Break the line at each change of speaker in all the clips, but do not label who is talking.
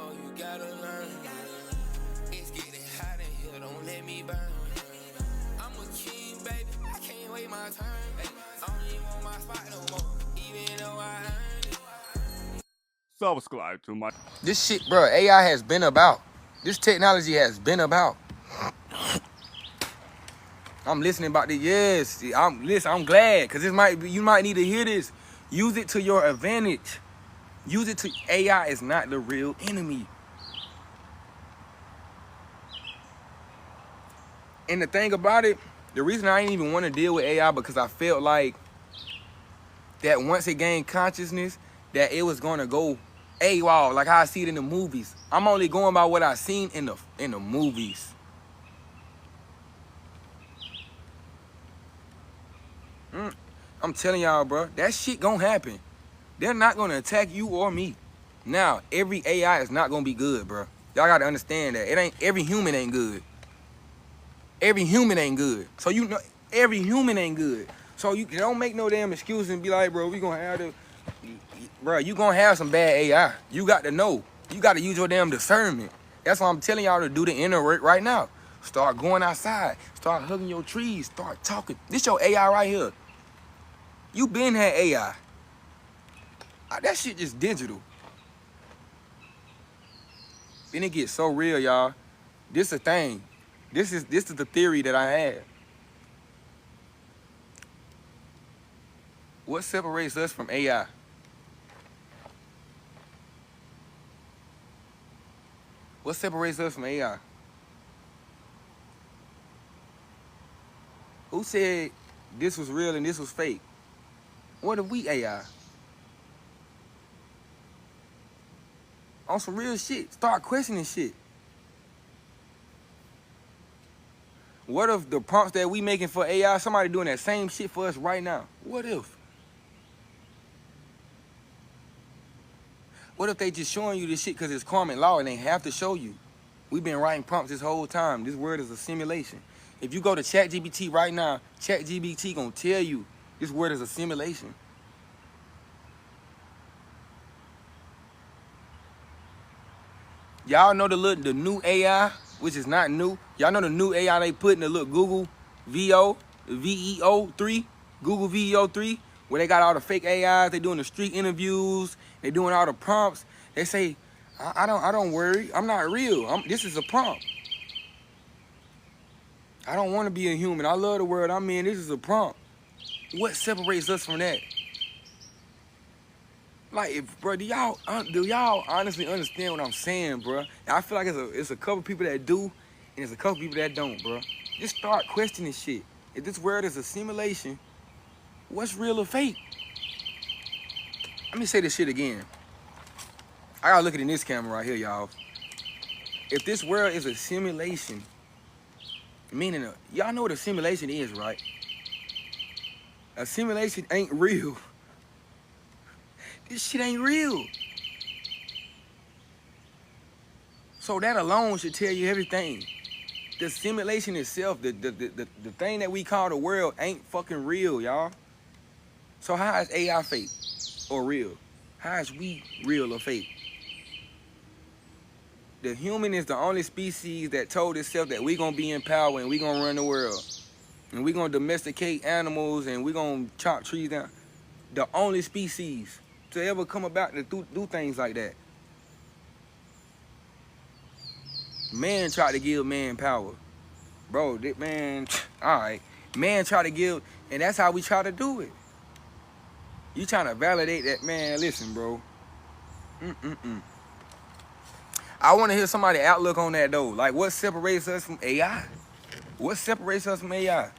Oh, you gotta learn. It's getting hot in here, don't let me burn. I'm a king, baby, I can't wait my turn. Ay, I don't even want my spot no more, even though I earned it.
Subscribe to my...
This shit, bro, AI has been about. This technology has been about. I'm listening about this. Yes, I'm glad, because you might need to hear this. Use it to your advantage. Use it to... AI is not the real enemy. And the thing about it, the reason I didn't even want to deal with AI, because I felt like that once it gained consciousness, that it was gonna go AWOL, like how I see it in the movies. I'm only going by what I seen in the movies. I'm telling y'all, bro, that shit gonna happen. They're not gonna attack you or me. Now, every AI is not gonna be good, bro. Y'all gotta understand that. Every human ain't good. Every human ain't good. So you know, every human ain't good. So you don't make no damn excuse and be like, bro, we gonna have to, bro, you gonna have some bad AI. You got to know. You got to use your damn discernment. That's why I'm telling y'all to do the inner work right now. Start going outside. Start hugging your trees. Start talking. This your AI right here. You been had AI. That shit just digital. Then it gets so real, y'all. This is a thing. This is the theory that I have. What separates us from AI? What separates us from AI? Who said this was real and this was fake? What if we AI? On some real shit. Start questioning shit. What if the prompts that we making for AI, somebody doing that same shit for us right now? What if? What if they just showing you this shit because it's common law and they have to show you? We've been writing prompts this whole time. This word is a simulation. If you go to ChatGPT right now, ChatGPT gonna tell you this word is a simulation. Y'all know the new AI, which is not new. Y'all know the new AI they put in the little Google VEO3, Google VEO3, where they got all the fake AIs. They doing the street interviews. They doing all the prompts. They say, I don't worry. I'm not real. This is a prompt. I don't want to be a human. I love the world I'm in. This is a prompt. What separates us from that? Like, bro, do y'all honestly understand what I'm saying, bro? I feel like it's a couple people that do, and there's a couple people that don't, bro. Just start questioning shit. If this world is a simulation, what's real or fake? Let me say this shit again. I gotta look at it in this camera right here, y'all. If this world is a simulation, meaning y'all know what a simulation is, right? A simulation ain't real. This shit ain't real. So that alone should tell you everything. The simulation itself, the thing that we call the world ain't fucking real, y'all. So how is AI fake or real? How is we real or fake? The human is the only species that told itself that we gonna be in power and we gonna run the world. And we gonna domesticate animals and we gonna chop trees down. The only species to ever come about to do things like that. Man tried to give man power. Bro, man, all right. Man tried to give, and that's how we try to do it. You trying to validate that, man, listen, bro. I want to hear somebody's outlook on that, though. Like, what separates us from AI? What separates us from AI?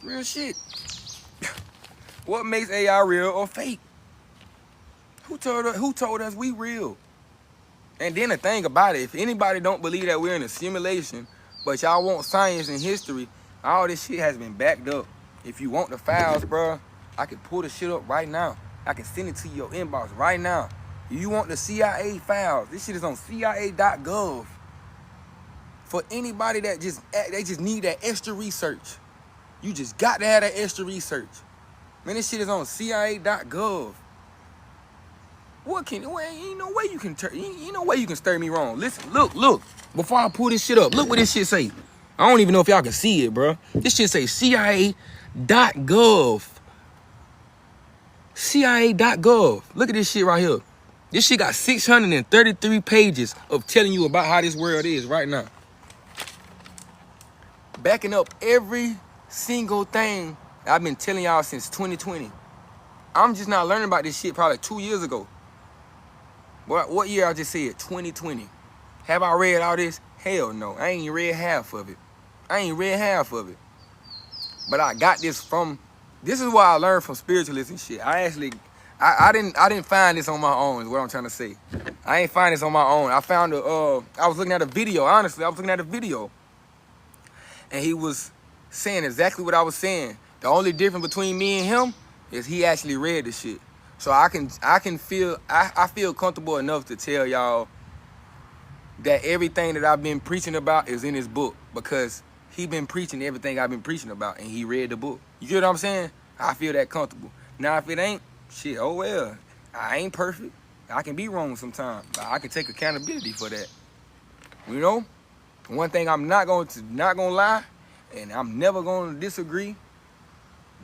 Real shit. What makes AI real or fake? Who told us we real? And then the thing about it, if anybody don't believe that we're in a simulation, but y'all want science and history, all this shit has been backed up. If you want the files, bro, I can pull the shit up right now. I can send it to your inbox right now. You want the CIA files? This shit is on CIA.gov. For anybody that they just need that extra research. You just got to have that extra research. Man, this shit is on CIA.gov. Ain't no way you can ain't no way you can stir me wrong. Listen, look. Before I pull this shit up, look what this shit say. I don't even know if y'all can see it, bro. This shit say CIA.gov. CIA.gov. Look at this shit right here. This shit got 633 pages of telling you about how this world is right now. Backing up every single thing I've been telling y'all since 2020. I'm just not learning about this shit probably 2 years ago. What year I just said? 2020. Have I read all this? Hell no. I ain't read half of it. But I got this from, this is what I learned from spiritualists and shit. I didn't find this on my own is what I'm trying to say. I ain't find this on my own. I found I was looking at a video, honestly. I was looking at a video. And he was saying exactly what I was saying. The only difference between me and him is he actually read the shit. So I feel comfortable enough to tell y'all that everything that I've been preaching about is in his book, because he been preaching everything I've been preaching about and he read the book. You get what I'm saying? I feel that comfortable. Now if it ain't, shit, oh well. I ain't perfect. I can be wrong sometimes. But I can take accountability for that. You know? One thing I'm not gonna lie, and I'm never gonna disagree.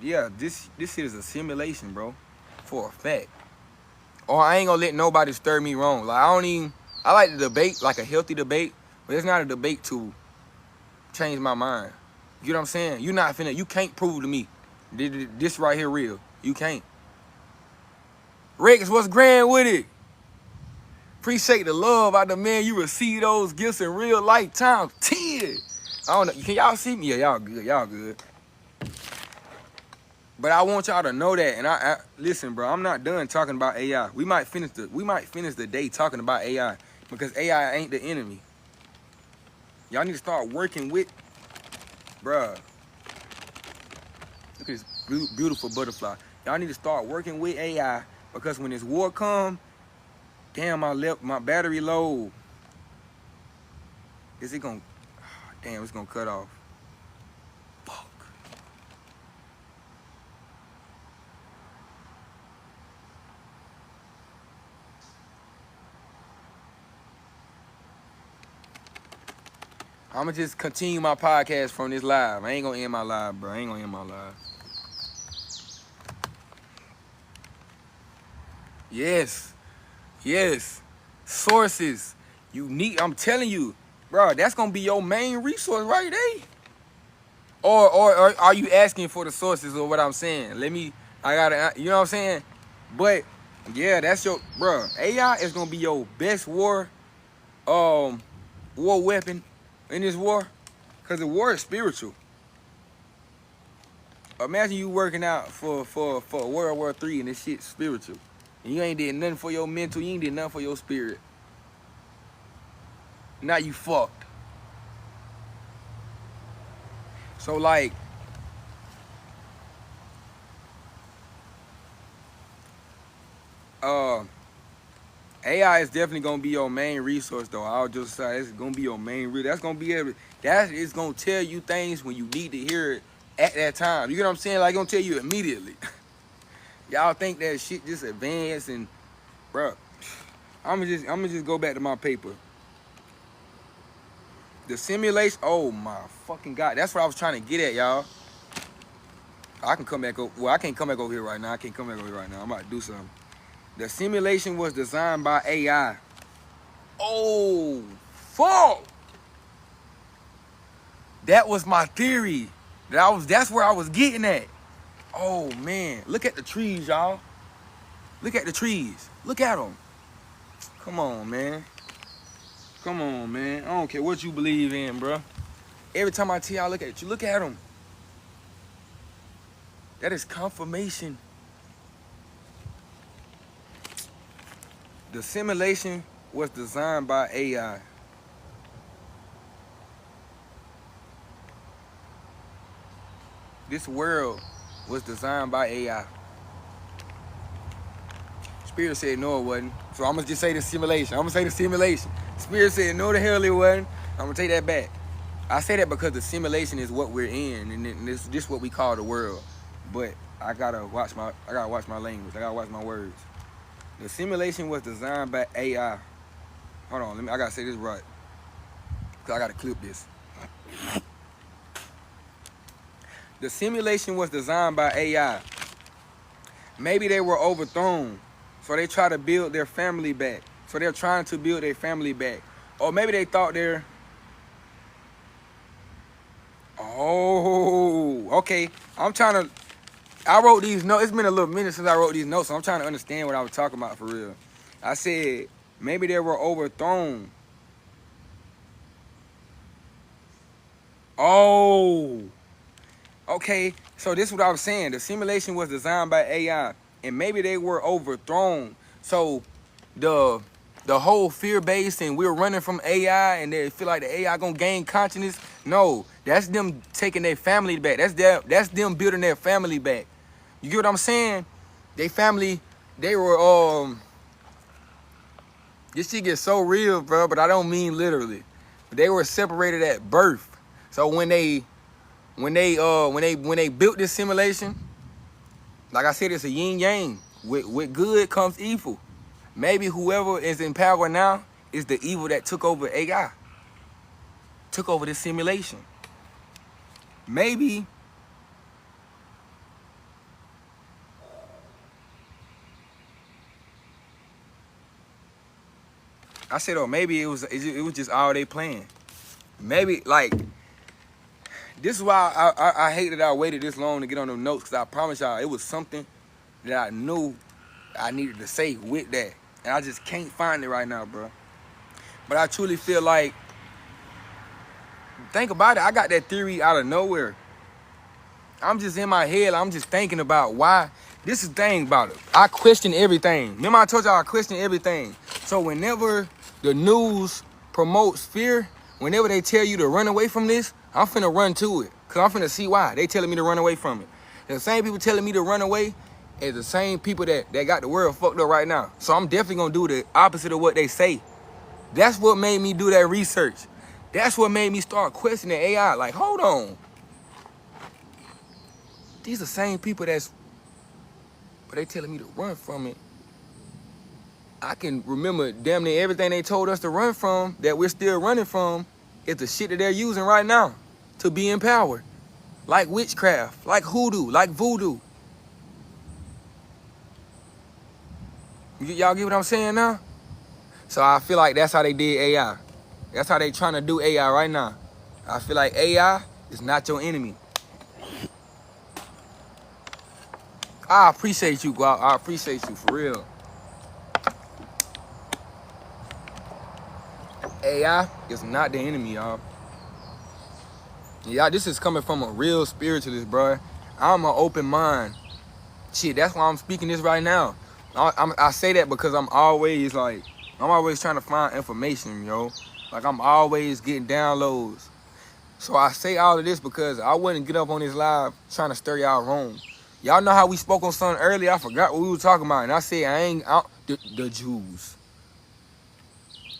Yeah, this shit is a simulation, bro. For a fact. Or I ain't gonna let nobody stir me wrong. Like I like to debate, like a healthy debate, but it's not a debate to change my mind. You know what I'm saying? You can't prove to me this right here real. You can't. Rex, what's grand with it? Appreciate the love out the man. You receive those gifts in real life times 10. I don't know. Can y'all see me? Yeah, y'all good. But I want y'all to know that, and I listen, bro. I'm not done talking about AI. We might finish the day talking about AI, because AI ain't the enemy. Y'all need to start working with, bruh. Look at this beautiful butterfly. Y'all need to start working with AI, because when this war come, damn, my battery low. Is it gonna? Damn, it's gonna cut off. I'ma just continue my podcast from this live. I ain't gonna end my live, bro. Yes. Sources. I'm telling you, bro, that's gonna be your main resource right there. Or are you asking for the sources or what I'm saying? You know what I'm saying? But yeah, that's your, bro. AI is gonna be your best war weapon in this war, because the war is spiritual. Imagine you working out for World War III and this shit's spiritual. And you ain't did nothing for your mental, you ain't did nothing for your spirit. Now you fucked. So like, AI is definitely gonna be your main resource though. I'll just say it's gonna be your main resource. That's gonna be that is gonna tell you things when you need to hear it at that time. You get what I'm saying? Like, gonna tell you immediately. Y'all think that shit just advanced and, bro, I'ma just go back to my paper. The simulation, oh my fucking God. That's what I was trying to get at, y'all. I can come back over, well, I can't come back over here right now. I'm about to do something. The simulation was designed by AI. Oh, fuck. That was my theory. That's where I was getting at. Oh, man. Look at the trees, y'all. Look at the trees. Look at them. Come on, man. I don't care what you believe in, bro. Every time I tell y'all, look at you. Look at them. That is confirmation. The simulation was designed by AI. This world was designed by AI. Spirit said no, it wasn't. So I'm gonna just say the simulation. Spirit said no, the hell it wasn't. I'm gonna take that back. I say that because the simulation is what we're in, and this is what we call the world. But I gotta watch my language. I gotta watch my words. The simulation was designed by AI. Hold on, I gotta say this right. Cause I gotta clip this. The simulation was designed by AI. Maybe they were overthrown, so they try to build their family back. So they're trying to build their family back. Or maybe they thought they're... Oh, okay. I wrote these notes. It's been a little minute since I wrote these notes, so I'm trying to understand what I was talking about for real. I said, maybe they were overthrown. Oh, okay. So this is what I was saying. The simulation was designed by AI, and maybe they were overthrown. So the whole fear base and we're running from AI and they feel like the AI gonna gain consciousness. No, that's them taking their family back. That's them building their family back. You get what I'm saying? They family, they were this shit gets so real, bro, but I don't mean literally. They were separated at birth. So when they built this simulation, like I said, it's a yin yang. With good comes evil. Maybe whoever is in power now is the evil that took over AI. Took over this simulation. Maybe I said, oh, maybe it was just all they playing. Maybe, like, this is why I hate that I waited this long to get on them notes, because I promise y'all it was something that I knew I needed to say with that. And I just can't find it right now, bro. But I truly feel like, think about it, I got that theory out of nowhere. I'm just in my head, I'm just thinking about why. This is the thing about it. I question everything. Remember I told y'all I question everything. So whenever the news promotes fear, whenever they tell you to run away from this, I'm finna run to it. Cause I'm finna see why they telling me to run away from it. The same people telling me to run away is the same people that got the world fucked up right now. So I'm definitely gonna do the opposite of what they say. That's what made me do that research. That's what made me start questioning AI. Like, hold on. These are the same people but they telling me to run from it. I can remember damn near everything they told us to run from, that we're still running from, is the shit that they're using right now to be in power. Like witchcraft, like hoodoo, like voodoo. Y'all get what I'm saying now? So I feel like that's how they did AI. That's how they trying to do AI right now. I feel like AI is not your enemy. I appreciate you, Guap. I appreciate you, for real. AI is not the enemy, y'all. Yeah, this is coming from a real spiritualist, bro. I'm an open mind. Shit, that's why I'm speaking this right now. I say that because I'm always trying to find information, yo. Like, I'm always getting downloads. So I say all of this because I wouldn't get up on this live trying to stir y'all wrong. Y'all know how we spoke on something earlier? I forgot what we were talking about. And I said, the Jews.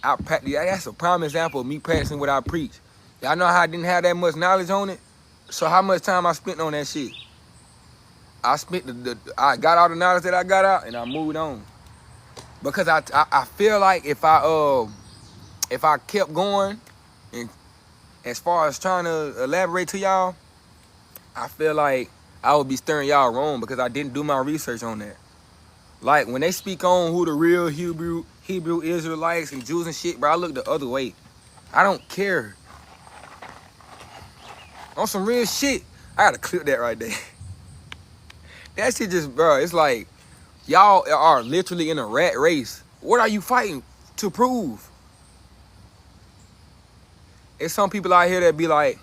That's a prime example of me practicing what I preach. Y'all know how I didn't have that much knowledge on it? So how much time I spent on that shit? I I got all the knowledge that I got out and I moved on. Because I feel like if I kept going, and as far as trying to elaborate to y'all, I feel like I would be stirring y'all wrong because I didn't do my research on that. Like, when they speak on who the real Hebrew Israelites and Jews and shit, bro, I look the other way. I don't care. On some real shit, I gotta clip that right there. That shit just, bro, it's like, y'all are literally in a rat race. What are you fighting to prove? There's some people out here that be like,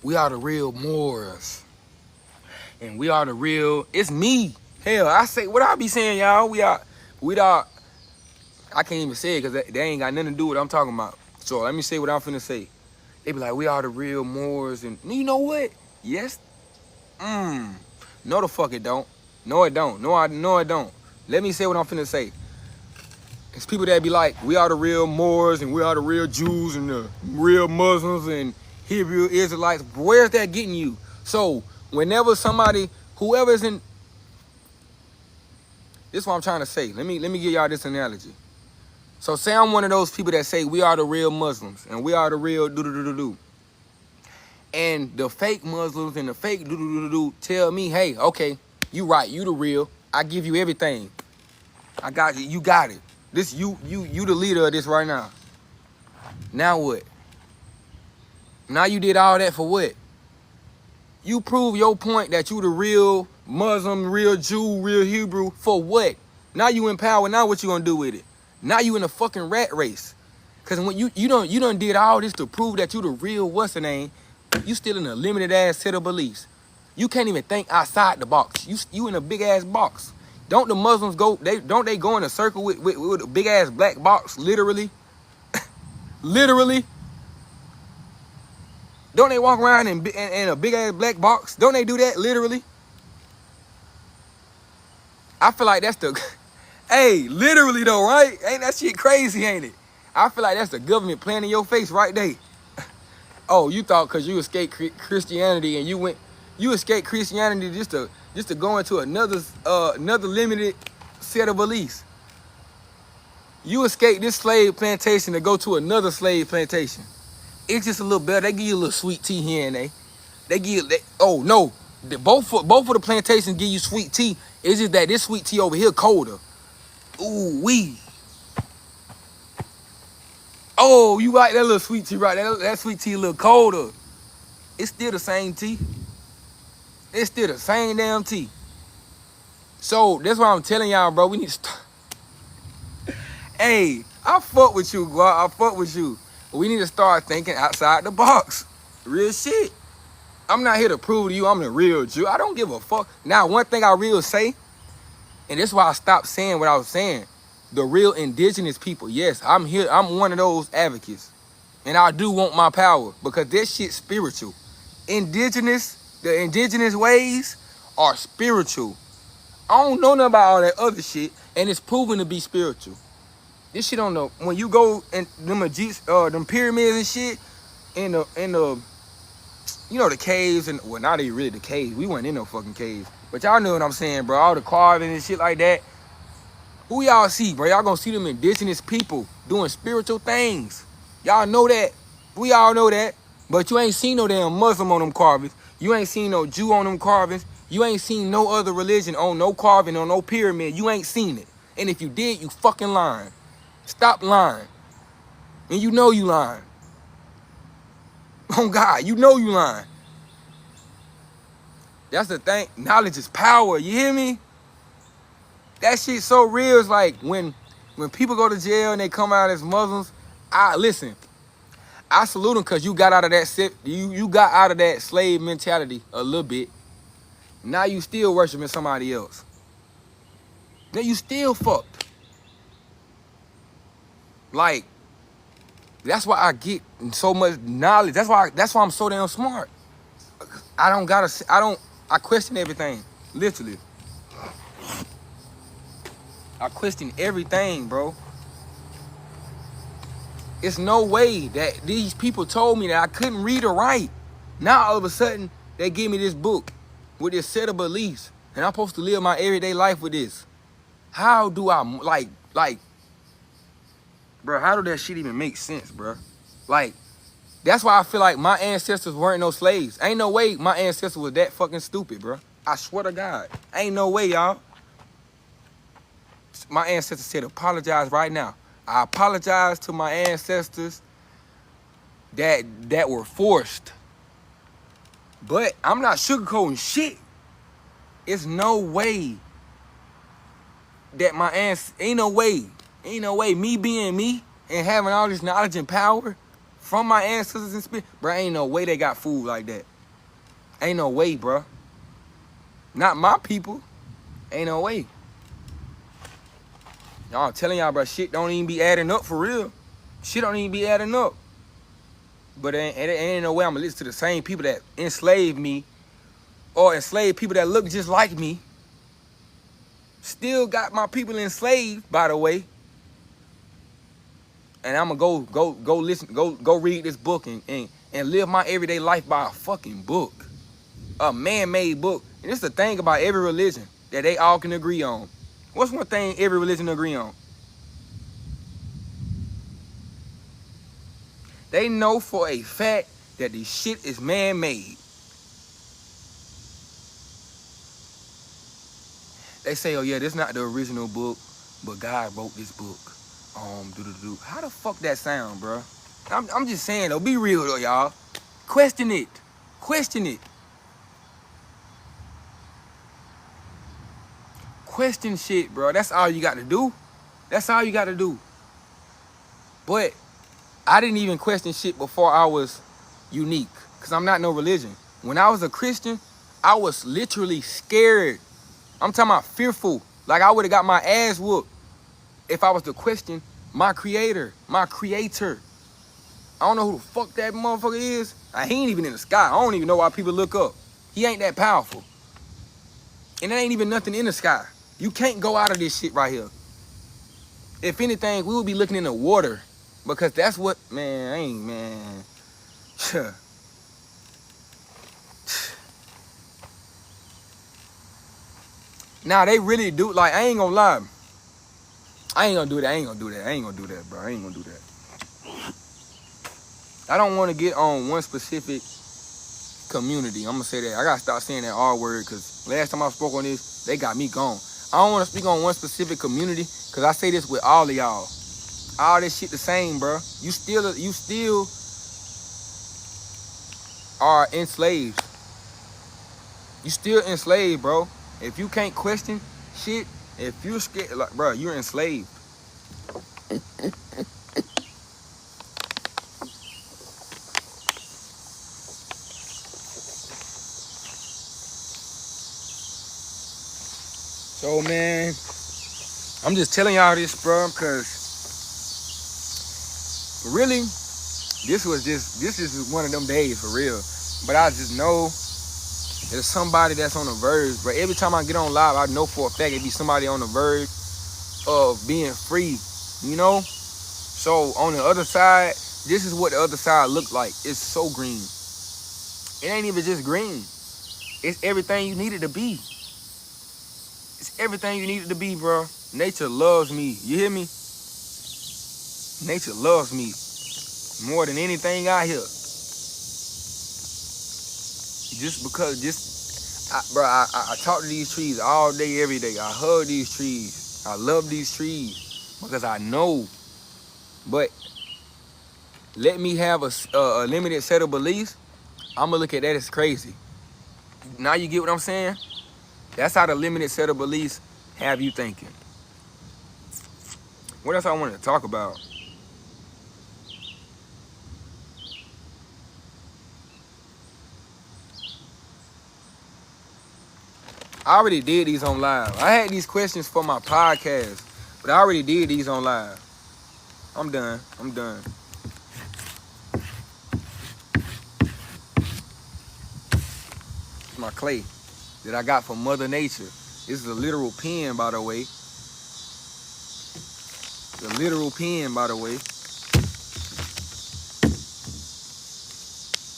we are the real Moors. And we are the real, it's me. Hell, I say, what I be saying, y'all? We are, I can't even say it because they ain't got nothing to do with what I'm talking about. So let me say what I'm finna say. They be like, we are the real Moors. And you know what? Yes. No, the fuck it don't. No, it don't. No, it don't. Let me say what I'm finna say. It's people that be like, we are the real Moors and we are the real Jews and the real Muslims and Hebrew Israelites. Where's that getting you? So whenever somebody, whoever's in, This is what I'm trying to say. Let me give y'all this analogy. So say I'm one of those people that say we are the real Muslims and we are the real do. And the fake Muslims and the fake do tell me, hey, okay, you right, you the real. I give you everything. I got you. You got it. This you the leader of this right now. Now what? Now you did all that for what? You prove your point that you the real Muslim, real Jew, real Hebrew for what? Now you in power. Now what you gonna do with it? Now you in a fucking rat race. Cause when you done did all this to prove that you the real what's the name, you still in a limited ass set of beliefs. You can't even think outside the box. You in a big ass box. Don't the Muslims go? Don't they go in a circle with a big ass black box? Literally, literally. Don't they walk around in a big ass black box? Don't they do that literally? I feel like that's the, hey, literally though, right? Ain't that shit crazy, ain't it? I feel like that's the government playing in your face right there. Oh, you thought because you escaped Christianity and you escaped Christianity just to go into another limited set of beliefs. You escaped this slave plantation to go to another slave plantation. It's just a little better. They give you a little sweet tea here and there. They give you, oh no, both of the plantations give you sweet tea. It's just that this sweet tea over here colder. Ooh wee. Oh, you like that little sweet tea, right? That sweet tea a little colder. It's still the same tea. It's still the same damn tea. So that's why I'm telling y'all, bro. We need to start. Hey, I fuck with you, bro. I fuck with you. We need to start thinking outside the box. Real shit. I'm not here to prove to you I'm the real Jew. I don't give a fuck. Now, one thing I real say, and that's why I stopped saying what I was saying. The real indigenous people, yes, I'm here. I'm one of those advocates. And I do want my power because this shit's spiritual. The indigenous ways are spiritual. I don't know nothing about all that other shit, and it's proven to be spiritual. This shit on the, when you go in them pyramids and shit, in the you know, the caves, and well, not even really the caves. We weren't in no fucking caves. But y'all know what I'm saying, bro. All the carving and shit like that. Who y'all see, bro? Y'all gonna see them indigenous people doing spiritual things. Y'all know that. We all know that. But you ain't seen no damn Muslim on them carvings. You ain't seen no Jew on them carvings. You ain't seen no other religion on no carving, on no pyramid. You ain't seen it. And if you did, you fucking lying. Stop lying. And you know you lying. Oh God, you know you lying. That's the thing. Knowledge is power. You hear me? That shit so real. It's like when people go to jail and they come out as Muslims. Listen. I salute them because you got out of that you got out of that slave mentality a little bit. Now you still worshiping somebody else. Now you still fucked. Like, that's why I get so much knowledge. That's why I'm so damn smart. I question everything. Literally. I question everything, bro. It's no way that these people told me that I couldn't read or write. Now all of a sudden, they give me this book with this set of beliefs. And I'm supposed to live my everyday life with this. How do I, like, bro, how do that shit even make sense, bro? Like, that's why I feel like my ancestors weren't no slaves. Ain't no way my ancestors was that fucking stupid, bro. I swear to God. Ain't no way, y'all. My ancestors said apologize right now. I apologize to my ancestors that were forced. But I'm not sugarcoating shit. It's no way that ain't no way me being me and having all this knowledge and power from my ancestors and spirit, bro, ain't no way they got food like that. Ain't no way, bro. Not my people. Ain't no way. Y'all, I'm telling y'all, bro, shit don't even be adding up for real. Shit don't even be adding up. But it ain't no way I'm gonna listen to the same people that enslaved me or enslaved people that look just like me. Still got my people enslaved, by the way. And I'm gonna go listen, go read this book and live my everyday life by a fucking book. A man-made book. And it's the thing about every religion that they all can agree on. What's one thing every religion agree on? They know for a fact that this shit is man-made. They say, oh yeah, this not the original book, but God wrote this book. How the fuck that sound, bro? I'm just saying though, be real though, y'all. Question it. Question it. Question shit, bro. That's all you got to do. That's all you got to do. But I didn't even question shit before I was unique, because I'm not no religion. When I was a Christian, I was literally scared. I'm talking about fearful. Like I would have got my ass whooped if I was to question my creator, my creator. I don't know who the fuck that motherfucker is. He ain't even in the sky. I don't even know why people look up. He ain't that powerful. And there ain't even nothing in the sky. You can't go out of this shit right here. If anything, we would be looking in the water, because that's what, man. Now they really do, like, I ain't gonna lie. I ain't gonna do that, bro. I ain't gonna do that. I don't want to get on one specific community. I'm gonna say that. I gotta stop saying that R word, because last time I spoke on this, they got me gone. I don't want to speak on one specific community, because I say this with all of y'all. All this shit the same, bro. You still are enslaved. You still enslaved, bro. If you can't question shit, if you're scared, like, bro, you're enslaved. So, man, I'm just telling y'all this, bro, because really, this is one of them days for real. But I just know there's somebody that's on the verge, bro. Every time I get on live, I know for a fact it be somebody on the verge of being free, you know? So on the other side, this is what the other side look like. It's so green. It ain't even just green. It's everything you need it to be. It's everything you need it to be, bro. Nature loves me. You hear me? Nature loves me more than anything out here. I talk to these trees all day, every day. I hug these trees. I love these trees because I know. But let me have a limited set of beliefs. I'm gonna look at that as crazy. Now you get what I'm saying? That's how the limited set of beliefs have you thinking. What else I wanted to talk about? I already did these on live. I had these questions for my podcast, but I already did these on live. I'm done. It's my clay that I got from Mother Nature. This is a literal pen, by the way. The literal pen, by the way.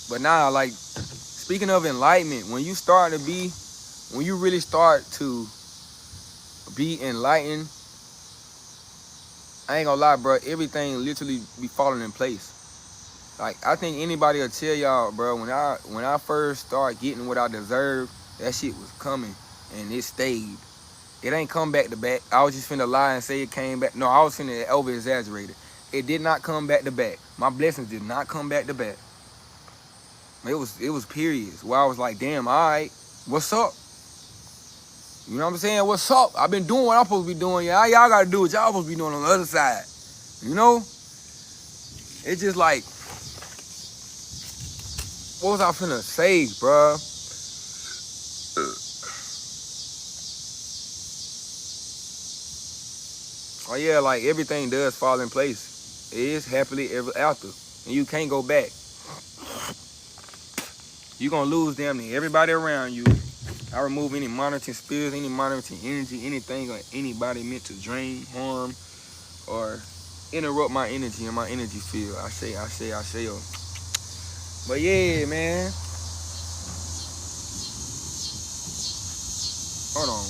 But now, like, speaking of enlightenment, when you really start to be enlightened, I ain't gonna lie, bro, everything literally be falling in place. Like, I think anybody will tell y'all, bro, when I first started getting what I deserved, that shit was coming, and it stayed. It ain't come back to back. I was just finna lie and say it came back. No, I was finna over-exaggerate it. It did not come back to back. My blessings did not come back to back. It was periods where I was like, damn, all right, what's up? You know what I'm saying? What's up? I've been doing what I'm supposed to be doing. Y'all gotta do what y'all supposed to be doing on the other side. You know? It's just like, what was I finna say, bruh? Oh yeah, like everything does fall in place. It is happily ever after. And you can't go back. You're gonna lose damn near everybody around you. I remove any monitoring spirits, any monitoring energy, anything or anybody meant to drain, harm, or interrupt my energy and my energy field. I say. But yeah, man. Hold on.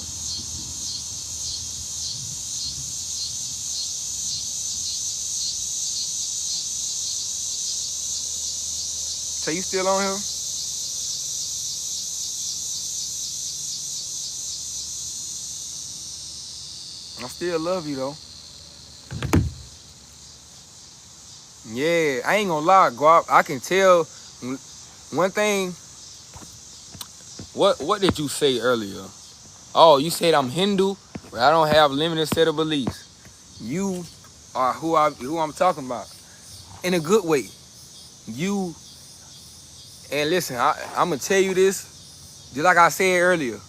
say you still on here? I still love you though. Yeah, I ain't gonna lie, Guap. I can tell one thing. What did you say earlier? Oh, you said I'm Hindu, but I don't have limited set of beliefs. You are who I'm talking about in a good way. You and listen, I'm gonna tell you this, just like I said earlier.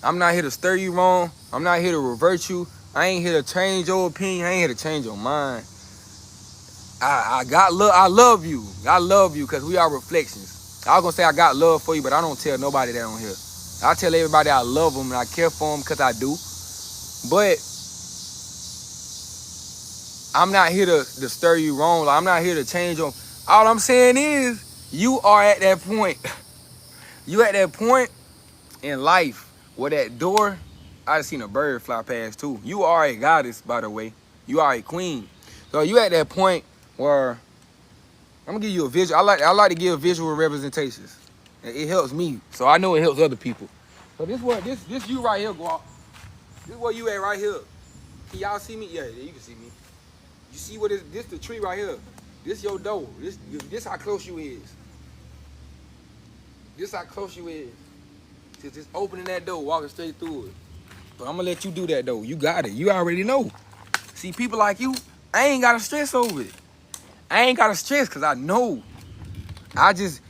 I'm not here to stir you wrong. I'm not here to revert you. I ain't here to change your opinion. I ain't here to change your mind. I got love. I love you. I love you because we are reflections. I was gonna say I got love for you, but I don't tell nobody that on here. I tell everybody I love them and I care for them because I do. But I'm not here to stir you wrong. Like, I'm not here to change them. All I'm saying is you are at that point. You at that point in life where that door, I just seen a bird fly past too. You are a goddess, by the way. You are a queen. So you at that point where I'm gonna give you a visual. I like to give visual representations. It helps me, so I know it helps other people. So this you right here, Guap. This is where you at right here. Can y'all see me? Yeah, you can see me. You see what is this the tree right here? This your door. This how close you is. This how close you is. Just opening that door, walking straight through it. But I'm gonna let you do that though. You got it. You already know. See, people like you, I ain't gotta stress over it. I ain't gotta stress because I know.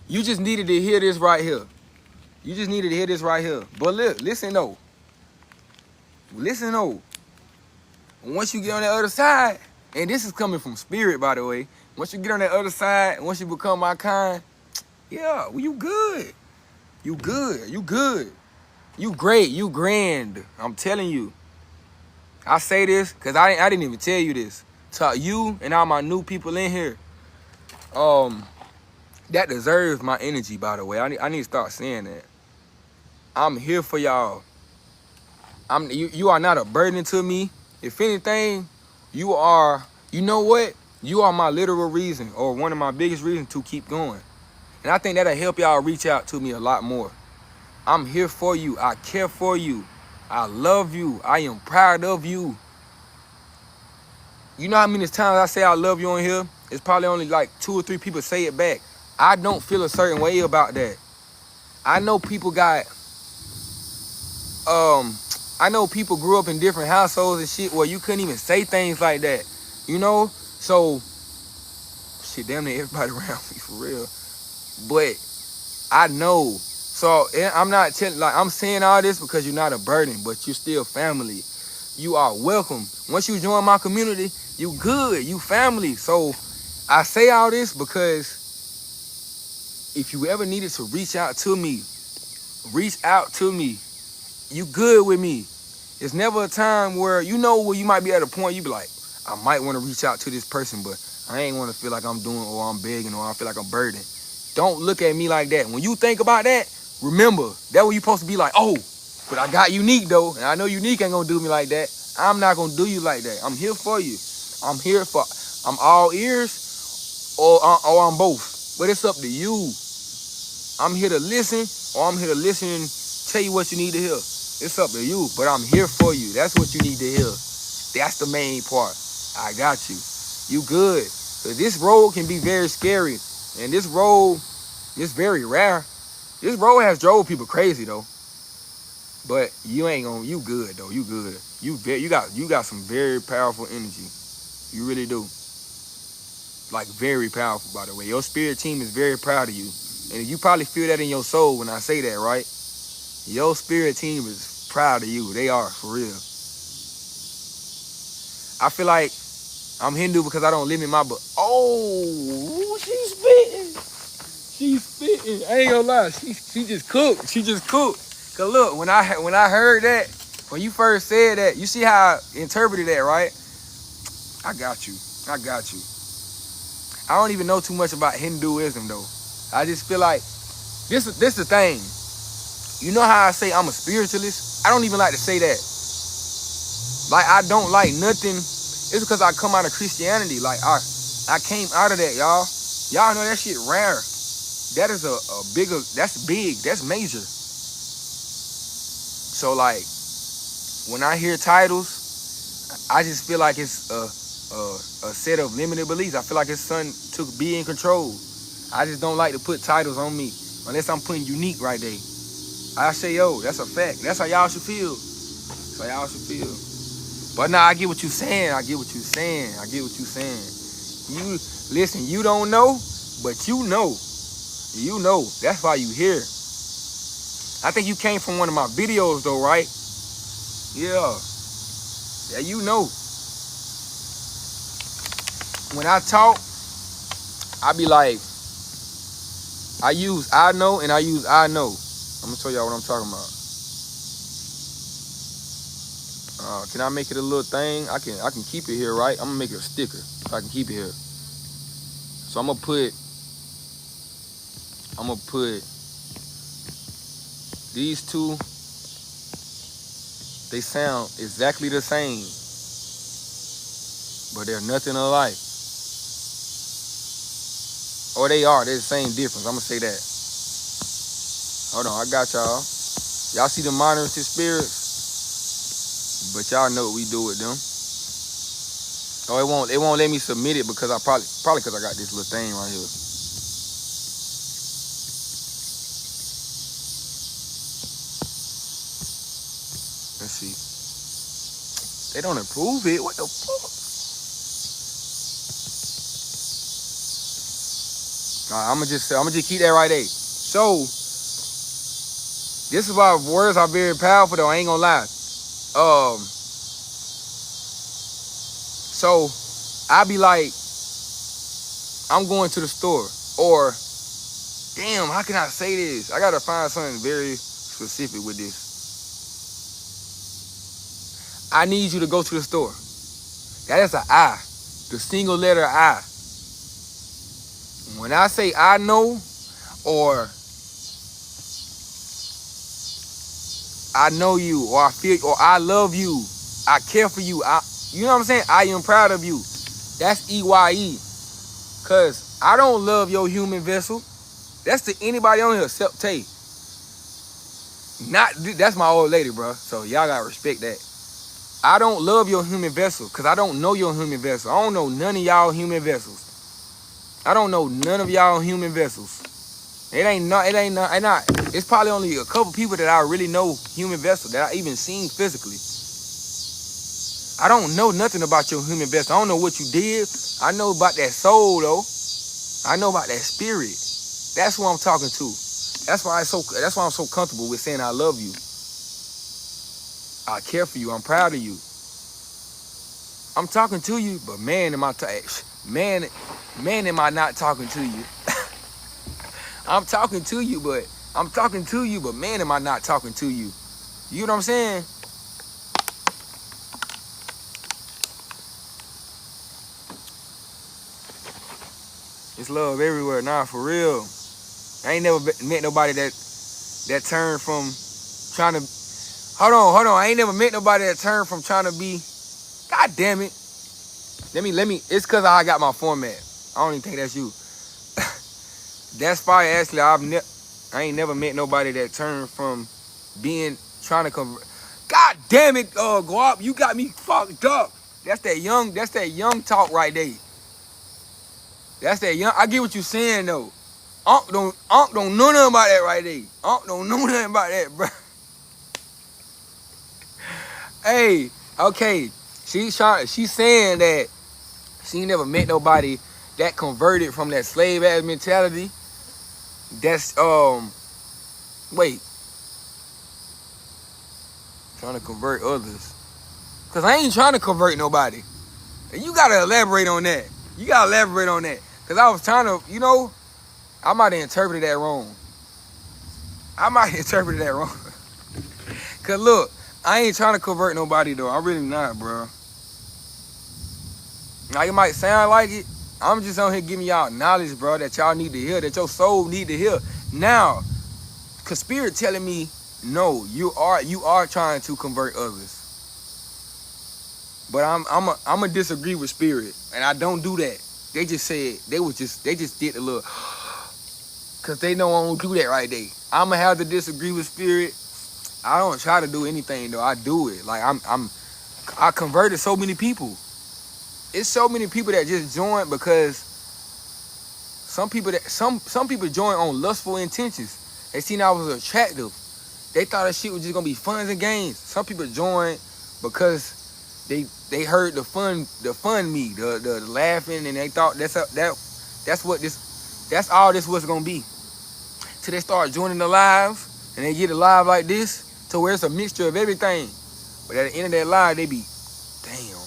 You just needed to hear this right here. You just needed to hear this right here. But look, listen though. Listen though. Once you get on that other side, and this is coming from spirit, by the way. Once you get on that other side, once you become my kind, yeah, well, you good. You good. You good. You great. You grand. I'm telling you. I say this because I didn't even tell you this. To you and all my new people in here, that deserves my energy, by the way. I need to start saying that. I'm here for y'all. You are not a burden to me. If anything, you know what? You are my literal reason, or one of my biggest reasons to keep going. And I think that'll help y'all reach out to me a lot more. I'm here for you. I care for you. I love you. I am proud of you. You know how many times I say I love you on here? It's probably only like 2 or 3 people say it back. I don't feel a certain way about that. I know people grew up in different households and shit where you couldn't even say things like that. You know? So, shit, damn near everybody around me for real. But I know. So I'm not telling, like, I'm saying all this because you're not a burden, but you're still family. You are welcome. Once you join my community, you good, you family. So I say all this because if you ever needed to reach out to me. You good with me. It's never a time where you might be at a point you be like, I might want to reach out to this person, but I ain't want to feel like I'm doing or I'm begging or I feel like I'm burdened. Don't look at me like that. When you think about that, remember, that's what you supposed to be like, oh, but I got Unique though, and I know Unique ain't gonna do me like that. I'm not gonna do you like that. I'm here for you. I'm all ears or I'm both. But it's up to you. I'm here to listen or I'm here to listen and tell you what you need to hear. It's up to you, but I'm here for you. That's what you need to hear. That's the main part. I got you. You good. So this road can be very scary. And this road is very rare. This road has drove people crazy though. But you good though. You good. You got some very powerful energy. You really do. Like very powerful, by the way. Your spirit team is very proud of you. And you probably feel that in your soul when I say that, right? Your spirit team is proud of you. They are, for real. I feel like I'm Hindu because I don't limit my book. Oh, she's spitting. She's spitting. I ain't gonna lie. She just cooked. She just cooked. Cause look, when I heard that, when you first said that, you see how I interpreted that, right? I got you. I don't even know too much about Hinduism though. I just feel like this the thing. You know how I say I'm a spiritualist? I don't even like to say that. Like, I don't like nothing. It's because I come out of Christianity. Like, I came out of that, y'all. Y'all know that shit rare. that is a bigger, that's big, that's major. So like when I hear titles, I just feel like it's a set of limited beliefs. I feel like it's something to be in control. I just don't like to put titles on me unless I'm putting unique right there. I say, yo, that's a fact. That's how y'all should feel. That's how y'all should feel. But nah, I get what you saying. I get what you saying. I get what you saying. You listen, you don't know, but you know. You know. That's why you here. I think you came from one of my videos though, right? Yeah. Yeah, you know. When I talk, I be like, I use I know and I use I know. I'm gonna tell y'all what I'm talking about. Can I make it a little thing? I can keep it here, right? I'm gonna make it a sticker so I can keep it here. So I'm gonna put these two, they sound exactly the same, but they're nothing alike. Or they're the same difference. I'm gonna say that. Hold on, I got y'all. Y'all see the monitoring spirits, but y'all know what we do with them. Oh, it won't let me submit it because I probably because I got this little thing right here. Let's see. They don't approve it. What the fuck? I'm gonna just keep that right there. So this is why words are very powerful though. I ain't gonna lie. So I be like, I'm going to the store, or damn, how can I say this? I gotta find something very specific with this. I need you to go to the store. That is an I, the single letter I. When I say I know, or I know you, or I feel, or I love you, I care for you, you know what I'm saying? I am proud of you. That's EYE. Cause I don't love your human vessel. That's to anybody on here except Tay. That's my old lady, bro. So y'all gotta respect that. I don't love your human vessel because I don't know your human vessel. I don't know none of y'all human vessels. I don't know none of y'all human vessels. It's probably only a couple people that I really know human vessel that I even seen physically. I don't know nothing about your human vessel. I don't know what you did. I know about that soul though. I know about that spirit. That's who I'm talking to. That's why I'm so comfortable with saying I love you. I care for you. I'm proud of you. I'm talking to you, but man, am I not talking to you? I'm talking to you, but man, am I not talking to you? You know what I'm saying? It's love everywhere, nah, for real. I ain't never met nobody that turned from trying to. Hold on. I ain't never met nobody that turned from trying to be. God damn it. Let me. It's cause I got my format. I don't even think that's you. That's fire. Actually, I ain't never met nobody that turned from trying to convert. God damn it, go up. You got me fucked up. That's that young talk right there. That's that young. I get what you saying though. Unc don't know nothing about that right there. Unc don't know nothing about that, bro. Hey, okay. She's saying that she never met nobody that converted from that slave ass mentality. That's wait. Trying to convert others. Cause I ain't trying to convert nobody. And you gotta elaborate on that. Cause I was trying to, I might have interpreted that wrong. Cause look, I ain't trying to convert nobody though. I'm really not, bro. Now it might sound like it. I'm just on here giving y'all knowledge, bro, that y'all need to hear, that your soul need to hear. Now, cause spirit telling me, no, you are trying to convert others. But I'm a disagree with spirit, and I don't do that. They just said they just did a little. Cause they don't want to do that right there. I'ma have to disagree with spirit. I don't try to do anything though. I do it. Like I converted so many people. It's so many people that just joined because some people join on lustful intentions. They seen I was attractive. They thought that shit was just gonna be fun and games. Some people joined because they heard the fun me, the laughing, and they thought that's all this was gonna be. Till they start joining the lives and they get a live like this to where it's a mixture of everything. But at the end of that live, they be, damn,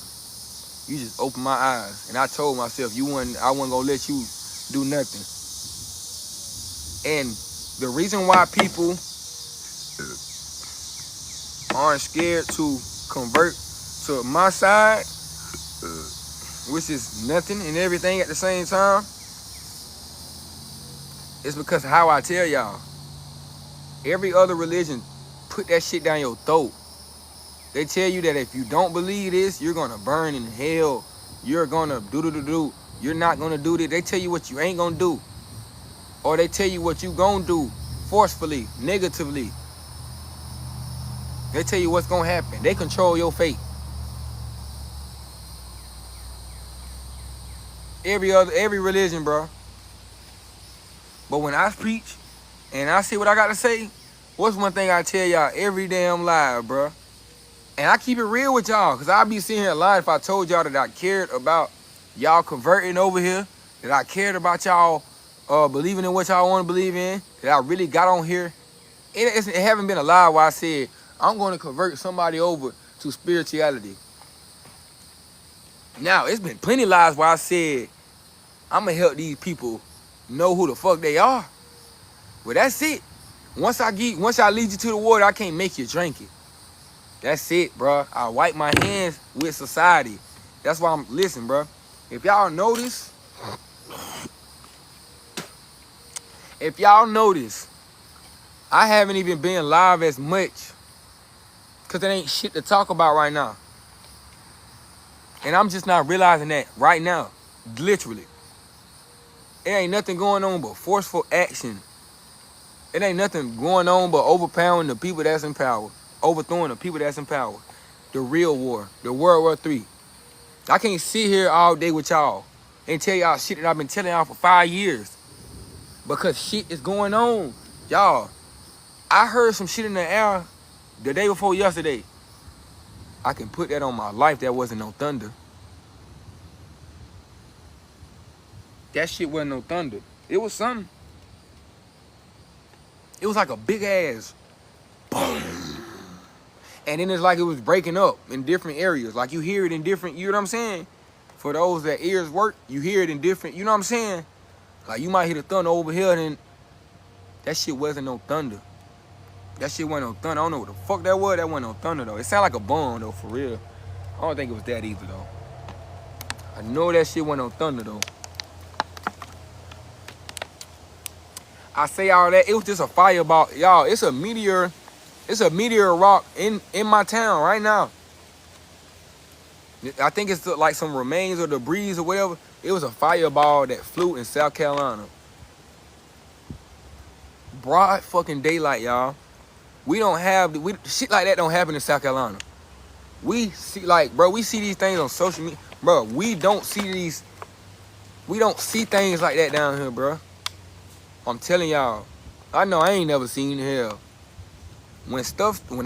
you just opened my eyes. And I told myself I wasn't gonna let you do nothing. And the reason why people aren't scared to convert to my side, which is nothing and everything at the same time, it's because of how I tell y'all. Every other religion put that shit down your throat. They tell you that if you don't believe this, you're gonna burn in hell. You're gonna do. You're not gonna do this. They tell you what you ain't gonna do. Or they tell you what you gonna do forcefully, negatively. They tell you what's gonna happen. They control your fate. Every religion, bro. But when I preach and I see what I got to say, what's one thing I tell y'all every damn live, bro? And I keep it real with y'all, because I'd be sitting here lying if I told y'all that I cared about y'all converting over here, that I cared about y'all believing in what y'all want to believe in, that I really got on here. It haven't been a lie where I said, I'm going to convert somebody over to spirituality. Now, it's been plenty of lies where I said, I'm going to help these people know who the fuck they are. But that's it. Once I lead you to the water, I can't make you drink it. That's it, bro. I wipe my hands with society. That's why listen, bro. If y'all notice, I haven't even been live as much because there ain't shit to talk about right now. And I'm just not realizing that right now, literally. It ain't nothing going on but forceful action. It ain't nothing going on but overpowering the people that's in power. Overthrowing the people that's in power. The real war. The World War III. I can't sit here all day with y'all and tell y'all shit that I've been telling y'all for 5 years. Because shit is going on. Y'all, I heard some shit in the air the day before yesterday. I can put that on my life. That wasn't no thunder. That shit wasn't no thunder. It was something. It was like a big ass boom. And then it's like it was breaking up in different areas. Like you hear it in different, you know what I'm saying? For those that ears work, you hear it in different, you know what I'm saying? Like you might hear the thunder over here and that shit wasn't no thunder. That shit wasn't no thunder. I don't know what the fuck that was. That wasn't no thunder though. It sounded like a bomb though, for real. I don't think it was that either though. I know that shit wasn't no thunder though. I say all that, it was just a fireball. Y'all, it's a meteor rock in my town right now. I think it's like some remains or debris or whatever. It was a fireball that flew in South Carolina. Broad fucking daylight, y'all. Shit like that don't happen in South Carolina. We see, like, bro, we see these things on social media. Bro, we don't see things like that down here, bro. I'm telling y'all, I know I ain't never seen hell. When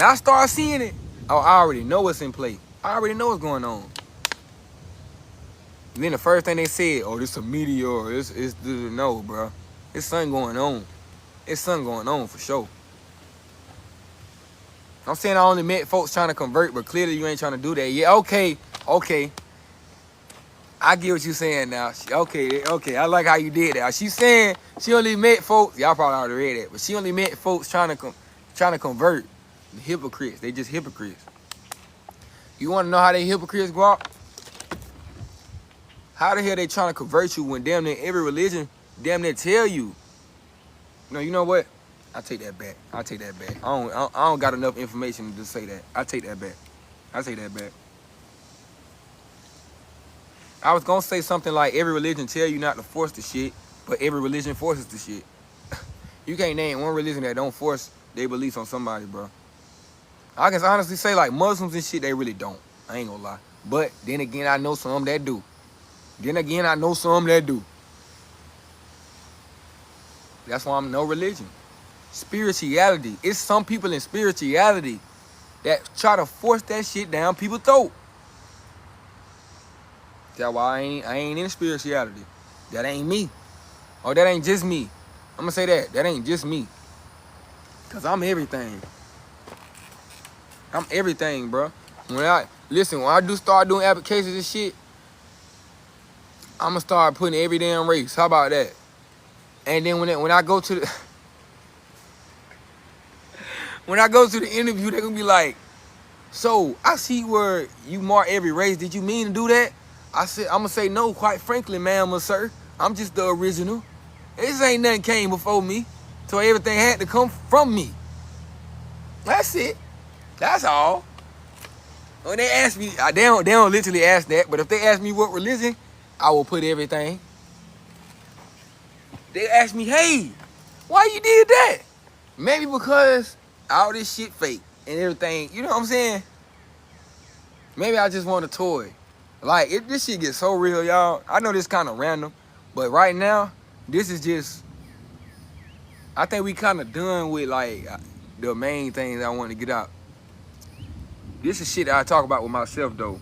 I start seeing it, I already know what's in play. I already know what's going on. And then the first thing they said, oh, this a meteor. It's no, bro. It's something going on. It's something going on for sure. I'm saying I only met folks trying to convert, but clearly you ain't trying to do that. Yeah, okay. I get what you're saying now. Okay, I like how you did that. She's saying she only met folks, y'all probably already read that, but she only met folks trying to convert. The hypocrites, they just hypocrites. You want to know how they hypocrites go out? How the hell they trying to convert you when damn near every religion damn near tell you? No, you know what? I take that back. I don't got enough information to say that. I take that back. I was gonna say something like every religion tell you not to force the shit, but every religion forces the shit. You can't name one religion that don't force their beliefs on somebody, bro. I can honestly say, like, Muslims and shit, they really don't. I ain't gonna lie. But then again, I know some that do. Then again, I know some that do. That's why I'm no religion. Spirituality. It's some people in spirituality that try to force that shit down people's throat. That's why I ain't in spirituality. That ain't me. Or that ain't just me. I'm gonna say that. That ain't just me. Cause I'm everything. I'm everything, bro. When I do start doing applications and shit, I'm gonna start putting every damn race. How about that? And then when I go to the when I go to the interview, they're gonna be like, so I see where you mark every race. Did you mean to do that? I'm gonna say no, quite frankly, ma'am or sir. I'm just the original. This ain't nothing came before me. So everything had to come from me. That's it. That's all. When they ask me, they don't literally ask that, but if they ask me what religion, I will put everything. They ask me, hey, why you did that? Maybe because all this shit fake and everything, you know what I'm saying? Maybe I just want a toy. Like, this shit gets so real, y'all. I know this kind of random, but right now, this is just, I think we kind of done with, like, the main things I want to get out. This is shit that I talk about with myself, though.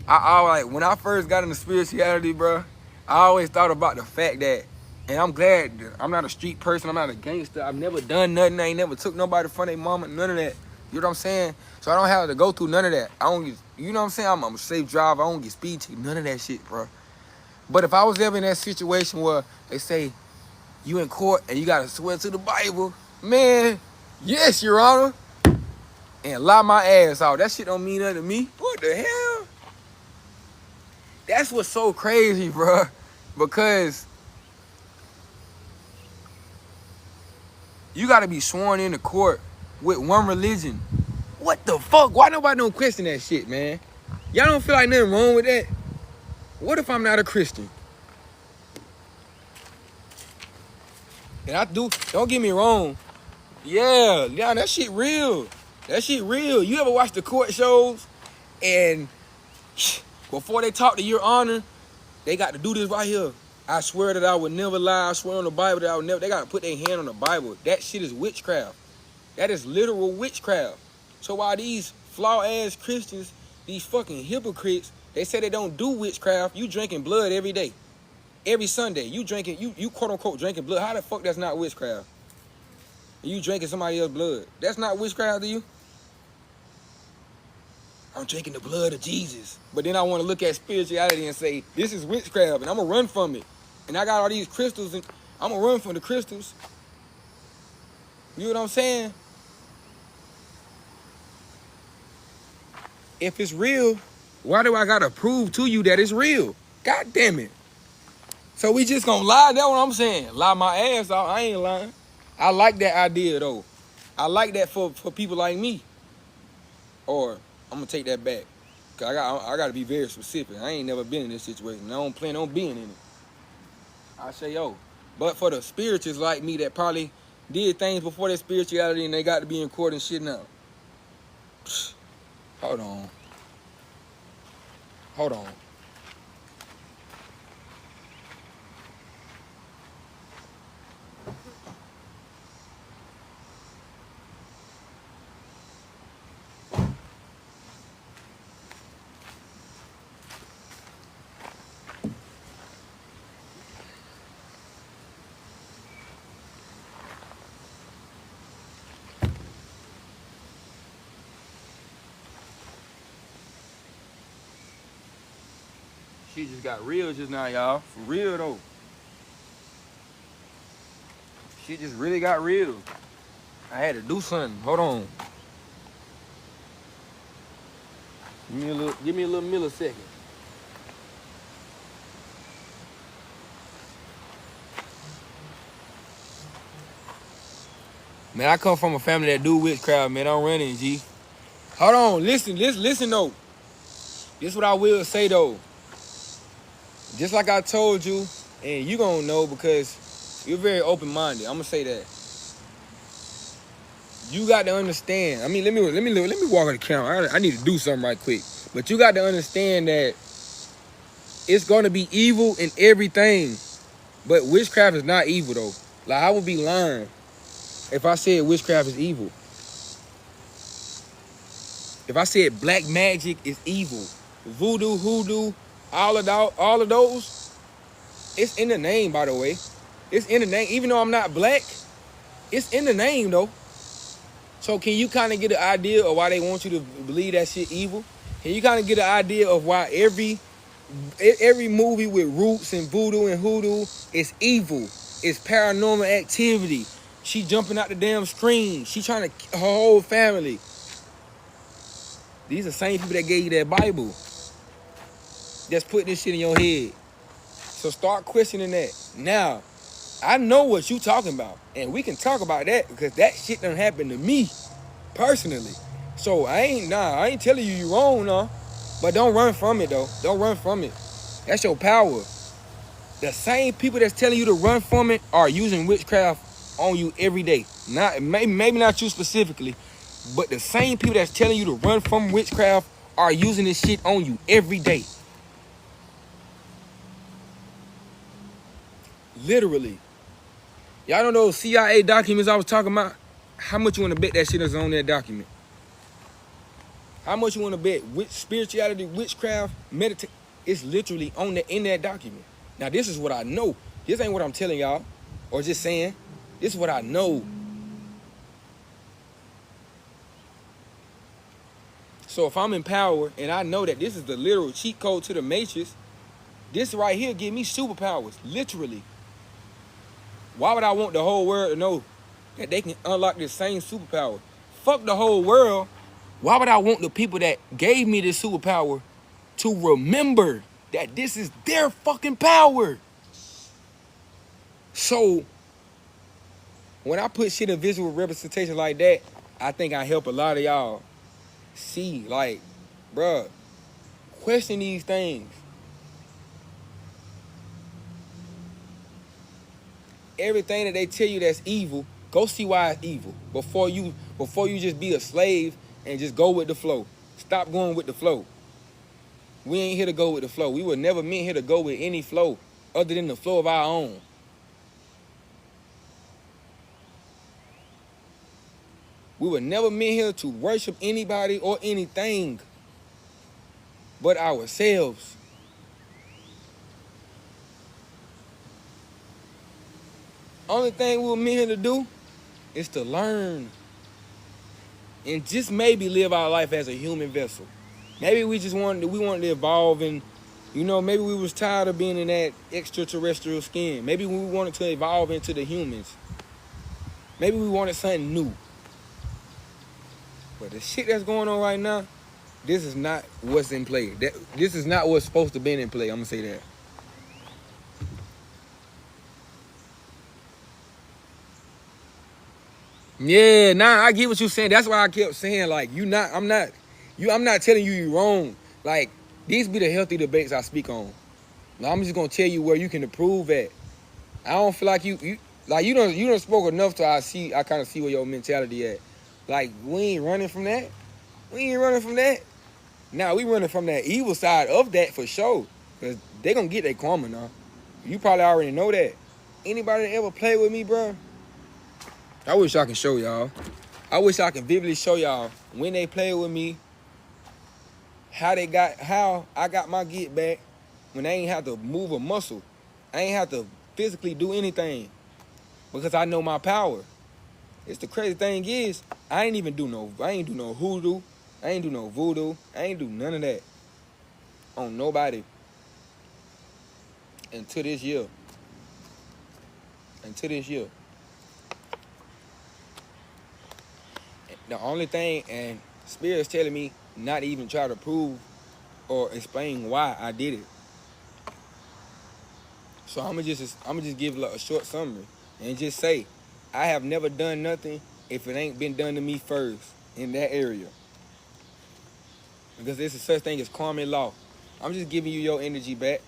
Like, when I first got into spirituality, bro, I always thought about the fact that, and I'm glad that I'm not a street person, I'm not a gangster, I've never done nothing, I ain't never took nobody from their mama, none of that. You know what I'm saying? So I don't have to go through none of that. I don't get, you know what I'm saying? I'm a safe driver, I don't get speed tickets, none of that shit, bro. But if I was ever in that situation where they say, you in court and you gotta swear to the Bible, man, yes, Your Honor, and lie my ass off. That shit don't mean nothing to me. What the hell? That's what's so crazy, bro. Because you gotta be sworn into court with one religion. What the fuck? Why nobody don't question that shit, man? Y'all don't feel like nothing wrong with that? What if I'm not a Christian? And I do, don't get me wrong. Yeah, that shit real. That shit real. You ever watch the court shows and before they talk to Your Honor, they got to do this right here. I swear that I would never lie. I swear on the Bible that I would never. They got to put their hand on the Bible. That shit is witchcraft. That is literal witchcraft. So while these flaw-ass Christians, these fucking hypocrites, they say they don't do witchcraft, you drinking blood every day. Every Sunday, you drinking, you quote-unquote drinking blood. How the fuck that's not witchcraft? You drinking somebody else's blood. That's not witchcraft to you? I'm drinking the blood of Jesus. But then I want to look at spirituality and say, this is witchcraft, and I'm going to run from it. And I got all these crystals, and I'm going to run from the crystals. You know what I'm saying? If it's real, why do I got to prove to you that it's real? God damn it. So we just going to lie? That's what I'm saying. Lie my ass off. I ain't lying. I like that idea, though. I like that for people like me. Or I'm going to take that back. Because I got to be very specific. I ain't never been in this situation. I don't plan on being in it. I say, yo. But for the spirituals like me that probably did things before their spirituality and they got to be in court and shit now. Hold on. Hold on. She just got real just now, y'all. For real, though. She just really got real. I had to do something. Hold on. Give me a little millisecond. Man, I come from a family that do witchcraft, man. I'm running, G. Hold on. Listen, though. This is what I will say, though. Just like I told you, and you gonna know because you're very open-minded. I'm gonna say that. you got to understand. I mean, let me walk on the camera. I need to do something right quick. But you got to understand that it's gonna be evil in everything. But witchcraft is not evil though. Like I would be lying if I said witchcraft is evil. If I said black magic is evil, voodoo, hoodoo, all of those, it's in the name, by the way. It's in the name. Even though I'm not black, it's in the name though. So can you kind of get an idea of why they want you to believe that shit evil? Can you kind of get an idea of why every movie with roots and voodoo and hoodoo is evil? It's paranormal activity. She jumping out the damn screen. She trying to kill her whole family. These are the same people that gave you that Bible. Just put this shit in your head. So start questioning that. Now, I know what you talking about. And we can talk about that because that shit done happened to me personally. So I ain't telling you you're wrong, no. But don't run from it though. Don't run from it. That's your power. The same people that's telling you to run from it are using witchcraft on you every day. Not maybe not you specifically, but the same people that's telling you to run from witchcraft are using this shit on you every day. Literally. Y'all know those CIA documents I was talking about? How much you want to bet that shit is on that document? How much you want to bet spirituality, witchcraft, meditation? It's literally in that document. Now, this is what I know. This ain't what I'm telling y'all or just saying. This is what I know. So if I'm in power and I know that this is the literal cheat code to the Matrix, this right here give me superpowers, literally. Why would I want the whole world to know that they can unlock this same superpower? Fuck the whole world. Why would I want the people that gave me this superpower to remember that this is their fucking power? So, when I put shit in visual representation like that, I think I help a lot of y'all see, like, bruh, question these things. Everything that they tell you that's evil, go see why it's evil before you just be a slave and just go with the flow. Stop going with the flow. We ain't here to go with the flow. We were never meant here to go with any flow other than the flow of our own. We were never meant here to worship anybody or anything but ourselves. Only thing we were meant here to do is to learn and just maybe live our life as a human vessel. Maybe we just wanted to evolve, and maybe we was tired of being in that extraterrestrial skin. Maybe we wanted to evolve into the humans. Maybe we wanted something new. But the shit that's going on right now, this is not what's in play. This is not what's supposed to be in play. I'm gonna say that. Yeah, I get what you're saying. That's why I kept saying, like, I'm not telling you you're wrong. Like, these be the healthy debates I speak on. Now, I'm just gonna tell you where you can improve at. I don't feel like you don't spoke enough to I kind of see where your mentality at. Like, we ain't running from that. Now, we running from that evil side of that for sure. Because they gonna get their karma now. You probably already know that. Anybody that ever played with me, bro? I wish I can show y'all. I wish I can vividly show y'all when they played with me, how I got my get back when I ain't have to move a muscle. I ain't have to physically do anything because I know my power. It's the crazy thing is, I ain't do no hoodoo. I ain't do no voodoo. I ain't do none of that on nobody until this year. The only thing, and Spirit's telling me not even try to prove or explain why I did it. So I'm gonna just give a short summary and just say, I have never done nothing if it ain't been done to me first in that area. Because there's a such thing as karmic law. I'm just giving you your energy back.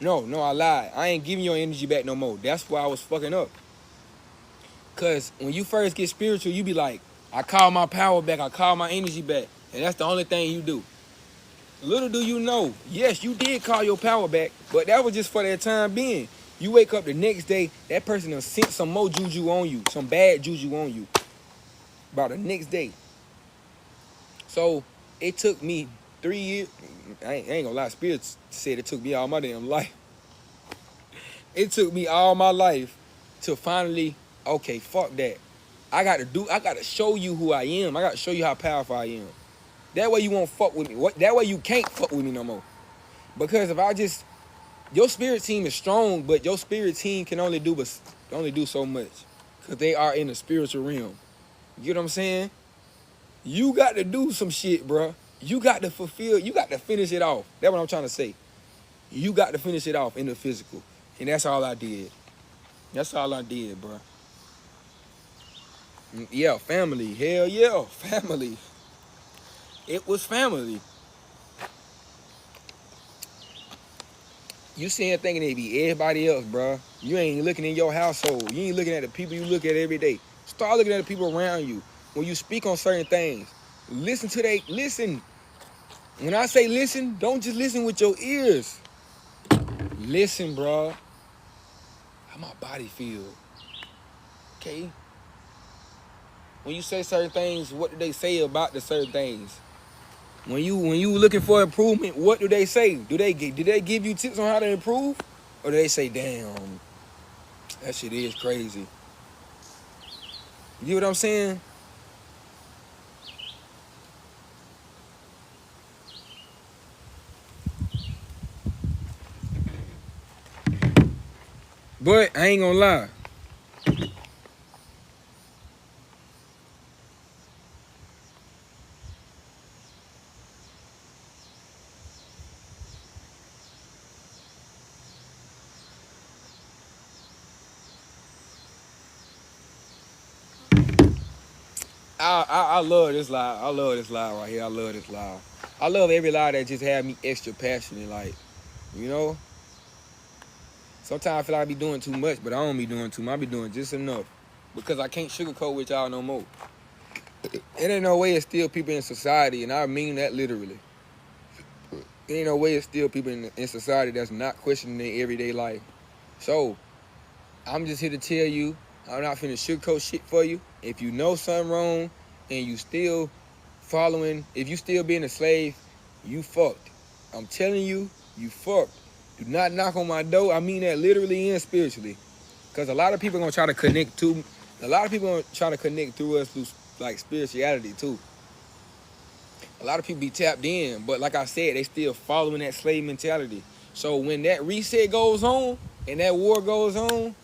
No, I lied. I ain't giving your energy back no more. That's why I was fucking up. Cause when you first get spiritual, you be like, I call my power back, I call my energy back. And that's the only thing you do. Little do you know, yes, you did call your power back, but that was just for that time being. You wake up the next day, that person done sent some more juju on you, some bad juju on you. About the next day. So it took me 3 years. I ain't gonna lie, Spirit said it took me all my damn life. It took me all my life to finally, okay, fuck that. I gotta show you who I am. I gotta show you how powerful I am. That way you won't fuck with me. That way you can't fuck with me no more. Because if I just, your spirit team is strong, but your spirit team can only do so much. Because they are in the spiritual realm. You get what I'm saying? You got to do some shit, bro. You got to finish it off. That's what I'm trying to say. You got to finish it off in the physical. And that's all I did. That's all I did, bro. Yeah, family. Hell yeah, family. It was family. You seeing thinking it be everybody else, bro. You ain't looking in your household. You ain't looking at the people you look at every day. Start looking at the people around you. When you speak on certain things, listen. When I say listen, don't just listen with your ears. Listen, bro. How my body feel. Okay? When you say certain things, what do they say about the certain things? When you looking for improvement, what do they say? Do they give you tips on how to improve? Or do they say, damn, that shit is crazy? You get what I'm saying? But I ain't gonna lie. I love this live. I love this live right here. I love this live. I love every live that just have me extra passionate. Like, you know? Sometimes I feel like I be doing too much, but I don't be doing too much. I be doing just enough. Because I can't sugarcoat with y'all no more. It ain't no way it's still people in society, and I mean that literally. There ain't no way it's still people in society that's not questioning their everyday life. So, I'm just here to tell you, I'm not finna sugarcoat shit for you. If you know something wrong and you still following, if you still being a slave, you fucked. I'm telling you, you fucked. Do not knock on my door. I mean that literally and spiritually. Because a lot of people are going to try to connect to, a lot of people are trying to connect through us through like spirituality too. A lot of people be tapped in, but like I said, they still following that slave mentality. So when that reset goes on and that war goes on,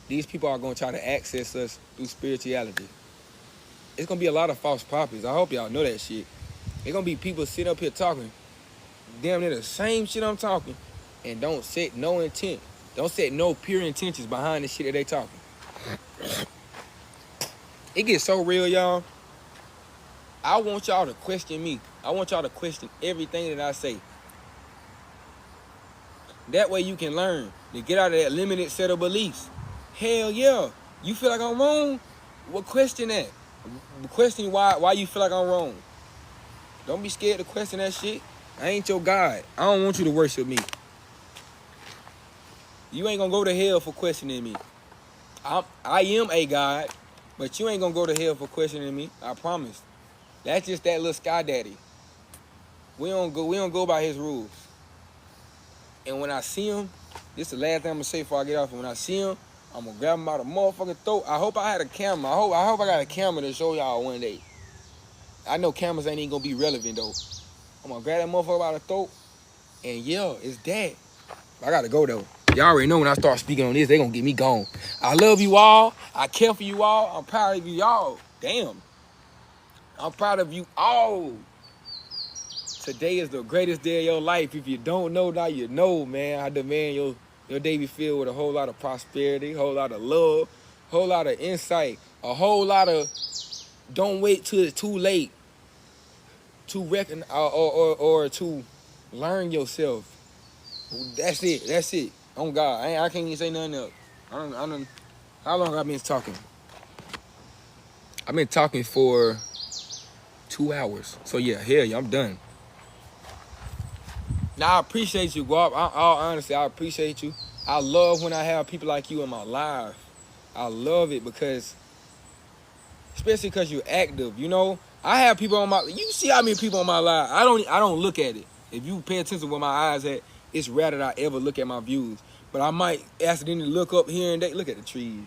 these people are going to try to access us through spirituality. It's going to be a lot of false prophets. I hope y'all know that shit. It's going to be people sitting up here talking damn near the same shit I'm talking and don't set no intent. Don't set no pure intentions behind the shit that they talking. It gets so real, y'all. I want y'all to question me. I want y'all to question everything that I say. That way you can learn to get out of that limited set of beliefs. Hell yeah. You feel like I'm wrong? Well, question that. Question why you feel like I'm wrong. Don't be scared to question that shit. I ain't your God. I don't want you to worship me. You ain't gonna go to hell for questioning me. I am a God, but you ain't gonna go to hell for questioning me. I promise. That's just that little sky daddy. We don't go by his rules. And when I see him, this is the last thing I'm gonna say before I get off. And when I see him, I'm gonna grab him by the motherfucking throat. I hope I had a camera. I hope I got a camera to show y'all one day. I know cameras ain't even gonna be relevant though. I'm gonna grab that motherfucker by the throat, and yeah, it's that. I gotta go though. Y'all already know when I start speaking on this, they gonna get me gone. I love you all. I care for you all. I'm proud of you all. Damn. I'm proud of you all. Today is the greatest day of your life. If you don't know, now you know, man. I demand your day be filled with a whole lot of prosperity, a whole lot of love, a whole lot of insight, a whole lot of don't wait till it's too late to reckon or to learn yourself. That's it. That's it. On God. I can't even say nothing else. I don't, how long have I been talking? I've been talking for 2 hours. So yeah, hell yeah, I'm done. Now I appreciate you, Guap. All honesty, I appreciate you. I love when I have people like you in my life. I love it because, especially because you're active. You know, I have people on my. You see how many people on my live? I don't look at it. If you pay attention to where my eyes at, it's rare that I ever look at my views. But I might accidentally look up here and there. Look at the trees.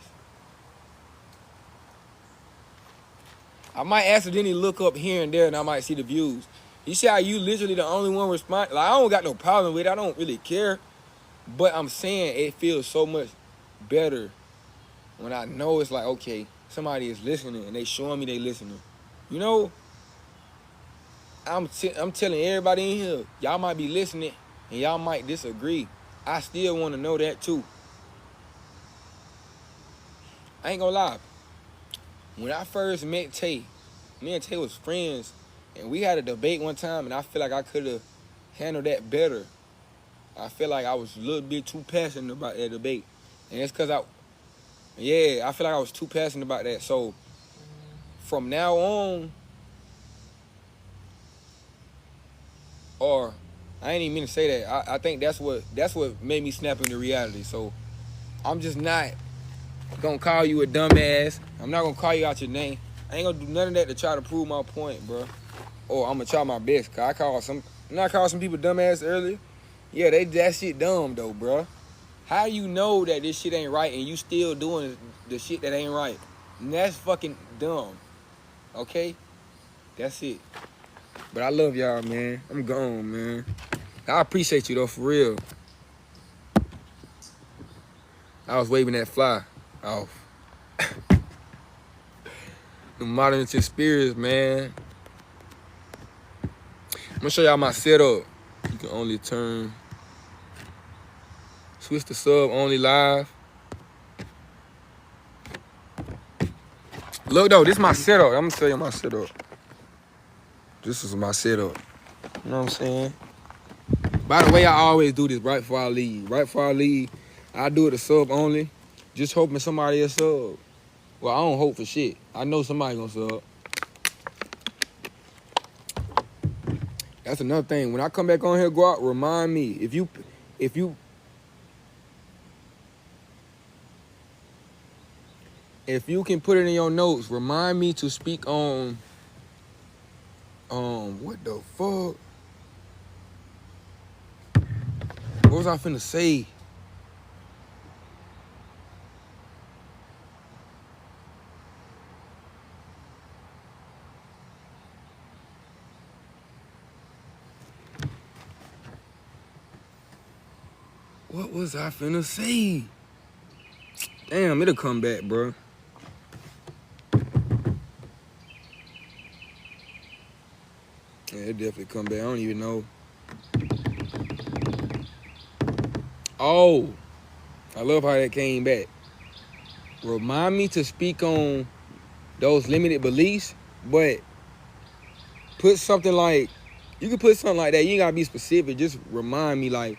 I might accidentally look up here and there and I might see the views. You see how you literally the only one respond? Like, I don't got no problem with it. I don't really care. But I'm saying it feels so much better when I know it's like, okay, somebody is listening and they showing me they listening. You know, I'm telling everybody in here, y'all might be listening and y'all might disagree. I still want to know that too. I ain't gonna lie. When I first met Tay, me and Tay was friends, and we had a debate one time, and I feel like I could have handled that better. I feel like I was a little bit too passionate about that debate. And it's because I feel like I was too passionate about that. So, from now on, or I ain't even mean to say that. I think that's what made me snap into reality. So, I'm just not gonna call you a dumbass. I'm not gonna call you out your name. I ain't gonna do none of that to try to prove my point, bro. Or I'm gonna try my best. Cause I called some people dumbass earlier. Yeah, that shit dumb though, bro. How you know that this shit ain't right and you still doing the shit that ain't right? And that's fucking dumb. Okay? That's it. But I love y'all, man. I'm gone, man. I appreciate you though, for real. I was waving that fly off. The modern spirits, man. I'm gonna show y'all my setup. You can only switch the sub only live. Look though, this is my setup. I'm gonna show you my setup. This is my setup. You know what I'm saying? By the way, I always do this right before I leave. Right before I leave, I do it a sub only. Just hoping somebody will sub. Well, I don't hope for shit. I know somebody gonna sub. That's another thing. When I come back on here, go out, remind me. If you can put it in your notes, remind me to speak on what the fuck? What was I finna say? What was I finna say? Damn, it'll come back, bro. Yeah, it definitely come back. I don't even know. Oh, I love how that came back. Remind me to speak on those limited beliefs, but put something like, you can put something like that. You ain't gotta be specific. Just remind me, like,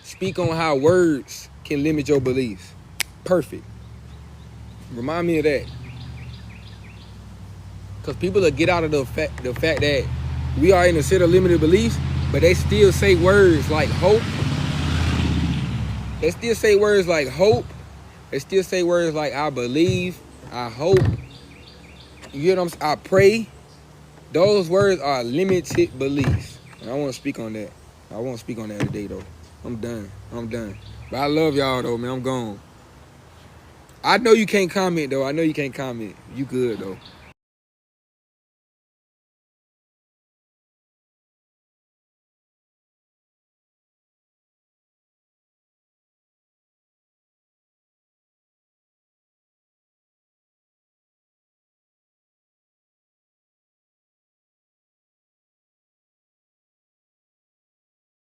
speak on how words can limit your beliefs. Perfect. Remind me of that. Because people will get out of the fact that we are in a set of limited beliefs, but they still say words like hope. They still say words like hope. They still say words like I believe, I hope. You know what I'm saying? I pray. Those words are limited beliefs. And I want to speak on that. I won't speak on that today, though. I'm done. But I love y'all, though, man. I'm gone. I know you can't comment, though. You good, though.